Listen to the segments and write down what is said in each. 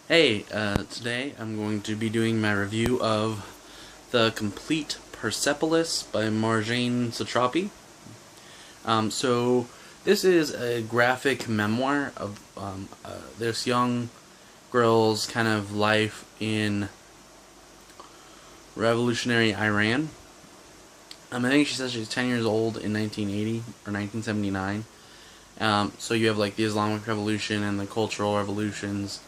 Hey, today I'm going to be doing my review of the Complete Persepolis by Marjane Satrapi. So this is a graphic memoir of this young girl's kind of life in revolutionary Iran. I think she says she's 10 years old in 1980 or 1979. So you have like the Islamic Revolution and the cultural revolutions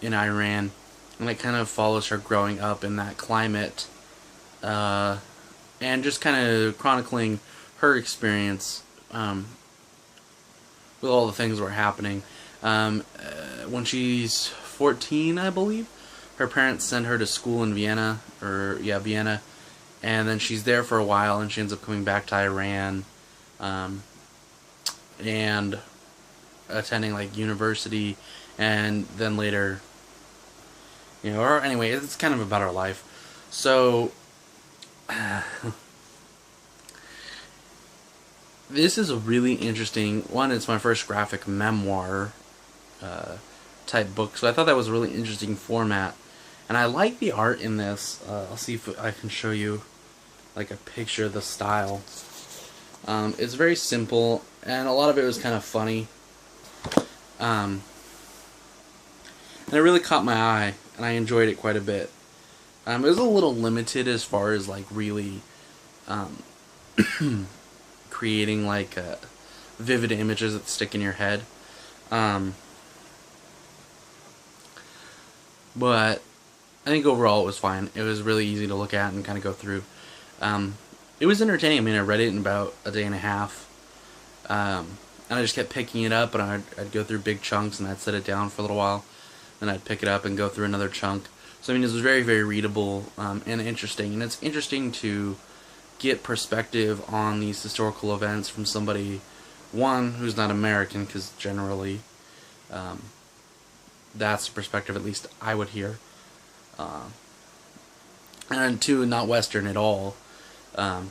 in Iran, and it kind of follows her growing up in that climate, and just kind of chronicling her experience with all the things that were happening. When she's 14, I believe, her parents send her to school in Vienna, Vienna, and then she's there for a while, and she ends up coming back to Iran, and attending like university, and then later, or anyway, it's kind of about her life. So this is a really interesting one. It's my first graphic memoir type book, so I thought that was a really interesting format, and I like the art in this. I'll see if I can show you like a picture of the style. It's very simple, and a lot of it was kind of funny. And it really caught my eye, and I enjoyed it quite a bit. It was a little limited as far as like really creating like vivid images that stick in your head. But I think overall it was fine. It was really easy to look at and kind of go through. It was entertaining. I mean, I read it in about a day and a half. And I just kept picking it up, and I'd go through big chunks, and I'd set it down for a little while. Then I'd pick it up and go through another chunk. So, I mean, it was very, very readable and interesting. And it's interesting to get perspective on these historical events from somebody, one, who's not American, because generally that's the perspective at least I would hear. And two, not Western at all. Well,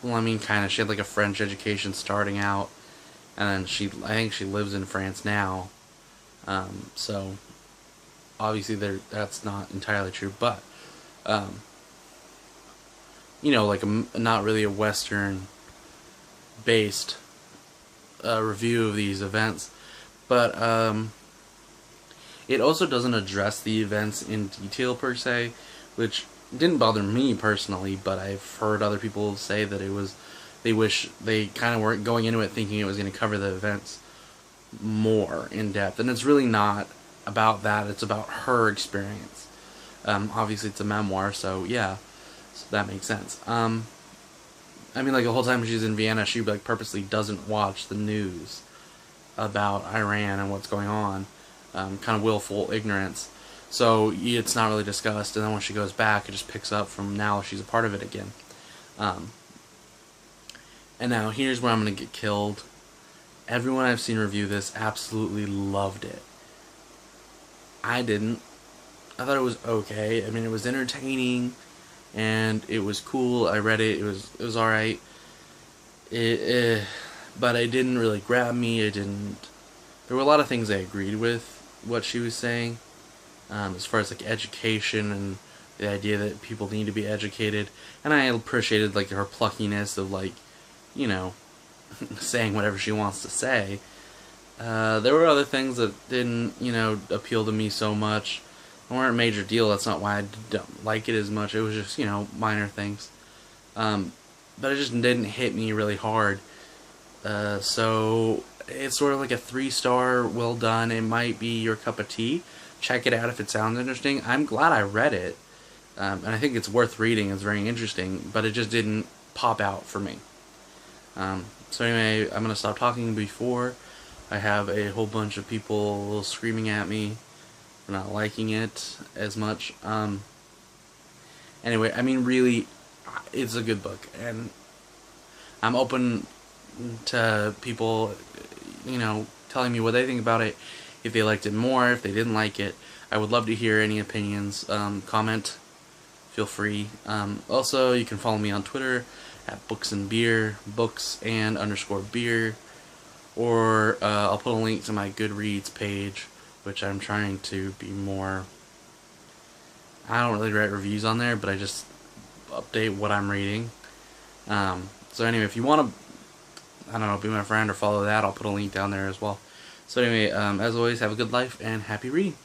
I mean, kind of. She had like a French education starting out, and then I think she lives in France now. So obviously that's not entirely true, but like not really a Western based review of these events, but it also doesn't address the events in detail per se, which didn't bother me personally, but I've heard other people say that they wish they kind of weren't going into it thinking it was going to cover the events more in depth, and it's really not about that. It's about her experience. Obviously it's a memoir, so yeah, so that makes sense. I mean, like the whole time she's in Vienna, she like purposely doesn't watch the news about Iran and what's going on, kind of willful ignorance. So it's not really discussed, and then when she goes back, it just picks up from now she's a part of it again. And now here's where I'm going to get killed. Everyone I've seen review this absolutely loved it. I didn't. I thought it was okay. I mean, it was entertaining, and it was cool. I read it. It was all right. But it didn't really grab me. It didn't. There were a lot of things I agreed with what she was saying, as far as like education and the idea that people need to be educated, and I appreciated like her pluckiness of like, saying whatever she wants to say. There were other things that didn't, appeal to me so much. They weren't a major deal. That's not why I don't like it as much. It was just, minor things. But it just didn't hit me really hard. So it's sort of like a 3-star, well done. It might be your cup of tea. Check it out if it sounds interesting. I'm glad I read it. And I think it's worth reading. It's very interesting. But it just didn't pop out for me. So anyway, I'm going to stop talking before I have a whole bunch of people screaming at me for not liking it as much. Anyway, I mean, really, it's a good book, and I'm open to people, telling me what they think about it, if they liked it more, if they didn't like it. I would love to hear any opinions. Comment, feel free. Also, you can follow me on Twitter at booksandbeer, books_beer, or I'll put a link to my Goodreads page which I'm trying to be more. I don't really write reviews on there, but I just update what I'm reading. So anyway, if you want to, I don't know, be my friend or follow that, I'll put a link down there as well. So anyway, as always, have a good life and happy reading.